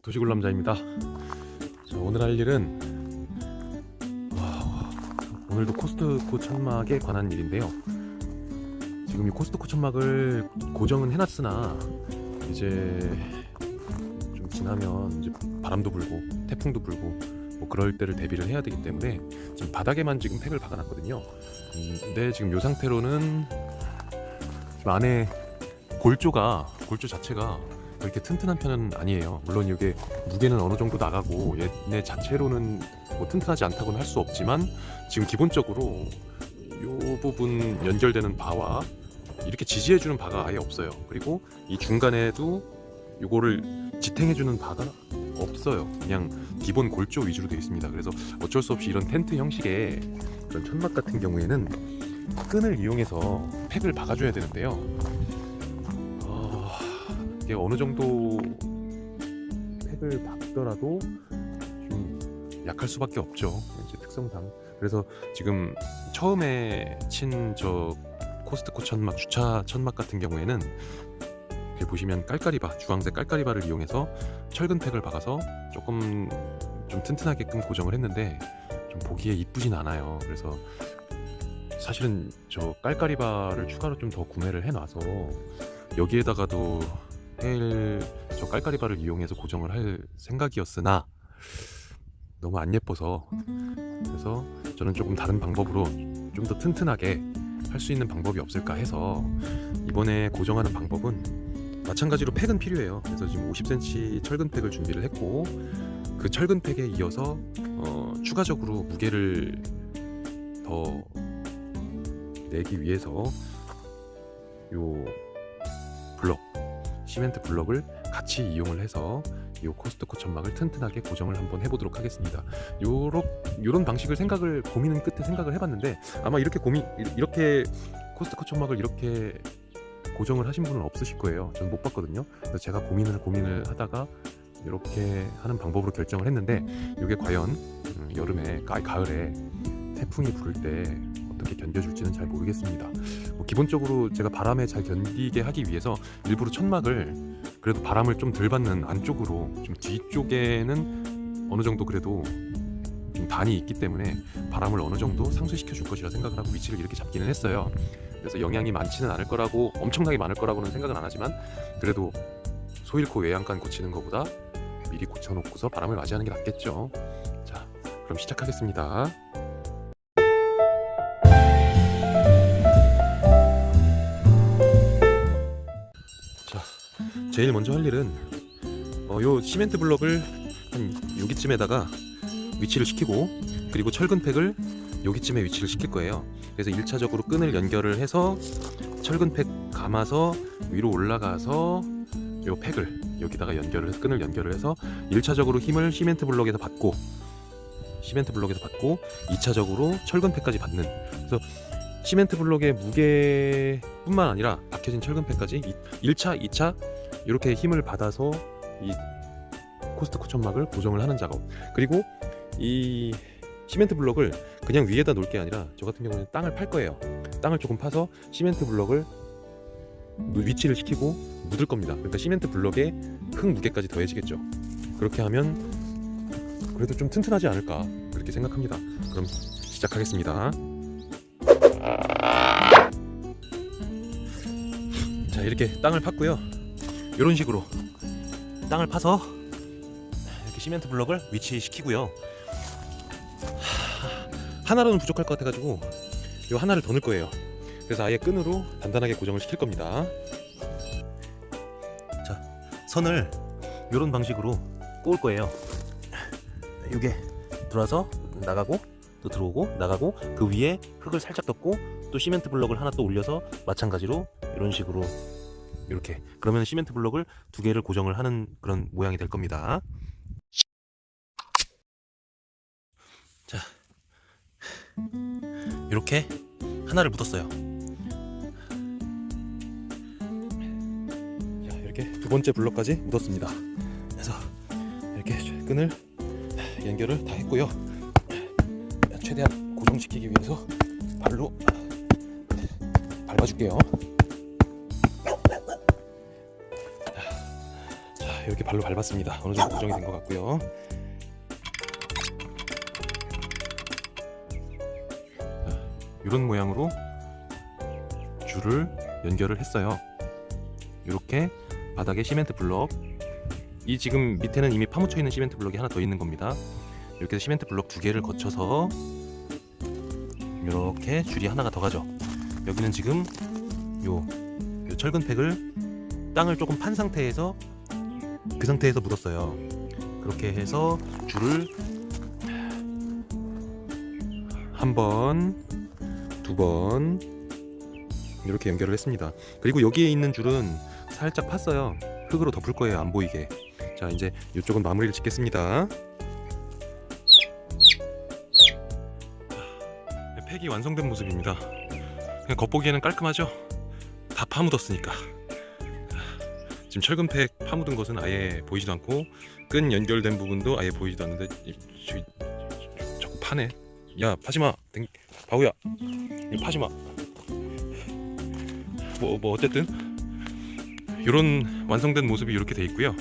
도시굴남자입니다. 오늘 할 일은 오늘도 코스트코 천막에 관한 일인데요. 지금 이 코스트코 천막을 고정은 해놨으나 이제 좀 지나면 이제 바람도 불고 태풍도 불고 뭐 그럴 때를 대비를 해야 되기 때문에 지금 바닥에만 지금 팩을 박아놨거든요. 근데 지금 이 상태로는 지금 안에 골조 자체가 그렇게 튼튼한 편은 아니에요. 물론 이게 무게는 어느 정도 나가고 얘네 자체로는 뭐 튼튼하지 않다고는 할 수 없지만 지금 기본적으로 이 부분 연결되는 바와 이렇게 지지해주는 바가 아예 없어요. 그리고 이 중간에도 이거를 지탱해주는 바가 없어요. 그냥 기본 골조 위주로 되어 있습니다. 그래서 어쩔 수 없이 이런 텐트 형식의 그런 천막 같은 경우에는 끈을 이용해서 팩을 박아줘야 되는데요. 이게 어느 정도 팩을 박더라도 좀 약할 수밖에 없죠. 이제 특성상. 그래서 지금 처음에 친 저 코스트코 천막, 주차 천막 같은 경우에는 이렇게 보시면 깔깔이바, 주황색 깔깔이바를 이용해서 철근 팩을 박아서 조금 좀 튼튼하게끔 고정을 했는데 좀 보기에 이쁘진 않아요. 그래서 사실은 저 깔깔이바를 추가로 좀 더 구매를 해놔서 여기에다가도 저 깔깔이바를 이용해서 고정을 할 생각이었으나 너무 안 예뻐서, 그래서 저는 조금 다른 방법으로 좀 더 튼튼하게 할 수 있는 방법이 없을까 해서 이번에 고정하는 방법은 마찬가지로 팩은 필요해요. 그래서 지금 50cm 철근 팩을 준비를 했고, 그 철근 팩에 이어서 추가적으로 무게를 더 내기 위해서 요 블럭, 시멘트 블럭을 같이 이용을 해서 이 코스트코 천막을 튼튼하게 고정을 한번 해보도록 하겠습니다. 요런 방식을 고민은 끝에 생각을 해봤는데 아마 이렇게 코스트코 천막을 이렇게 고정을 하신 분은 없으실 거예요. 저는 못 봤거든요. 그래서 제가 고민을 하다가 이렇게 하는 방법으로 결정을 했는데, 이게 과연 여름에, 가을에 태풍이 불을 때 어떻게 견뎌줄지는 잘 모르겠습니다. 기본적으로 제가 바람에 잘 견디게 하기 위해서 일부러 천막을 그래도 바람을 좀 덜 받는 안쪽으로, 좀 뒤쪽에는 어느 정도 그래도 좀 단이 있기 때문에 바람을 어느 정도 상쇄시켜 줄 것이라 생각을 하고 위치를 이렇게 잡기는 했어요. 그래서 영향이 많지는 않을 거라고, 엄청나게 많을 거라고는 생각은 안 하지만 그래도 소 잃고 외양간 고치는 것보다 미리 고쳐놓고서 바람을 맞이하는 게 낫겠죠. 자, 그럼 시작하겠습니다. 제일 먼저 할 일은 요 시멘트 블럭을 한 여기쯤에다가 위치를 시키고, 그리고 철근 팩을 여기쯤에 위치를 시킬 거예요. 그래서 1차적으로 끈을 연결을 해서 철근 팩 감아서 위로 올라가서 요 팩을 여기다가 끈을 연결을 해서 1차적으로 힘을 시멘트 블럭에서 받고 2차적으로 철근 팩까지 받는, 그래서 시멘트 블럭의 무게뿐만 아니라 박혀진 철근 팩까지 1차, 2차 이렇게 힘을 받아서 이 코스트코 천막을 고정을 하는 작업. 그리고 이 시멘트 블럭을 그냥 위에다 놓을 게 아니라 저 같은 경우는 땅을 팔 거예요. 땅을 조금 파서 시멘트 블럭을 위치를 시키고 묻을 겁니다. 그러니까 시멘트 블럭에 흙 무게까지 더해지겠죠. 그렇게 하면 그래도 좀 튼튼하지 않을까 그렇게 생각합니다. 그럼 시작하겠습니다. 자, 이렇게 땅을 팠고요. 이런 식으로 땅을 파서 이렇게 시멘트 블럭을 위치시키고요. 하나로는 부족할 것 같아가지고 이 하나를 더 넣을 거예요. 그래서 아예 끈으로 단단하게 고정을 시킬 겁니다. 자, 선을 이런 방식으로 꼬을 거예요. 이게 들어와서 나가고 또 들어오고 나가고, 그 위에 흙을 살짝 덮고 또 시멘트 블럭을 하나 또 올려서 마찬가지로 이런 식으로 이렇게, 그러면 시멘트 블럭을 두 개를 고정을 하는 그런 모양이 될 겁니다. 자, 이렇게 하나를 묻었어요. 자, 이렇게 두 번째 블럭까지 묻었습니다. 그래서 이렇게 끈을 연결을 다 했고요. 최대한 고정시키기 위해서 발로 밟아줄게요. 이렇게 발로 밟았습니다. 어느 정도 고정이 된 것 같고요. 이런 모양으로 줄을 연결을 했어요. 이렇게 바닥에 시멘트 블럭, 이 지금 밑에는 이미 파묻혀 있는 시멘트 블럭이 하나 더 있는 겁니다. 이렇게 해서 시멘트 블럭 2개를 거쳐서 이렇게 줄이 하나가 더 가죠. 여기는 지금 요 철근 팩을 땅을 조금 판 상태에서 그 상태에서 묻었어요. 그렇게 해서 줄을 한 번, 두 번 이렇게 연결을 했습니다. 그리고 여기에 있는 줄은 살짝 팠어요. 흙으로 덮을 거예요, 안 보이게. 자, 이제 이쪽은 마무리를 짓겠습니다. 팩이 완성된 모습입니다. 그냥 겉보기에는 깔끔하죠? 다 파묻었으니까. 지금 철근팩 파묻은 것은 아예 보이지도 않고 끈 연결된 부분도 아예 보이지도 않는데 자꾸 파네. 야, 파지마. 바우야, 이거 파지마. 뭐 어쨌든 이런 완성된 모습이 이렇게 돼 있고요.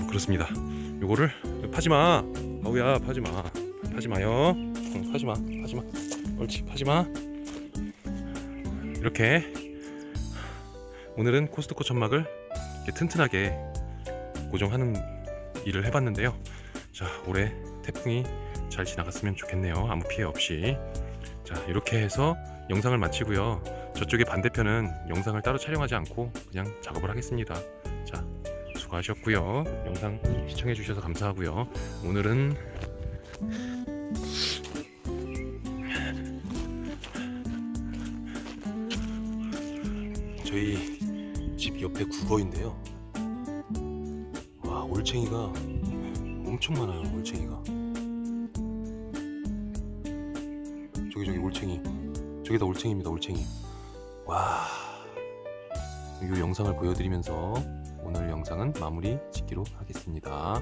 그렇습니다. 요거를 파지마. 바우야, 파지마요. 파지마. 옳지, 파지마. 이렇게 오늘은 코스트코 천막을 이렇게 튼튼하게 고정하는 일을 해봤는데요. 자, 올해 태풍이 잘 지나갔으면 좋겠네요. 아무 피해 없이. 자, 이렇게 해서 영상을 마치고요. 저쪽의 반대편은 영상을 따로 촬영하지 않고 그냥 작업을 하겠습니다. 자, 수고하셨고요. 영상 시청해주셔서 감사하고요. 오늘은 저희 집 옆에 국어인데요. 와, 올챙이가 엄청 많아요. 올챙이가 저기 올챙이, 저기다 올챙이입니다. 올챙이. 와, 이 영상을 보여드리면서 오늘 영상은 마무리 짓기로 하겠습니다.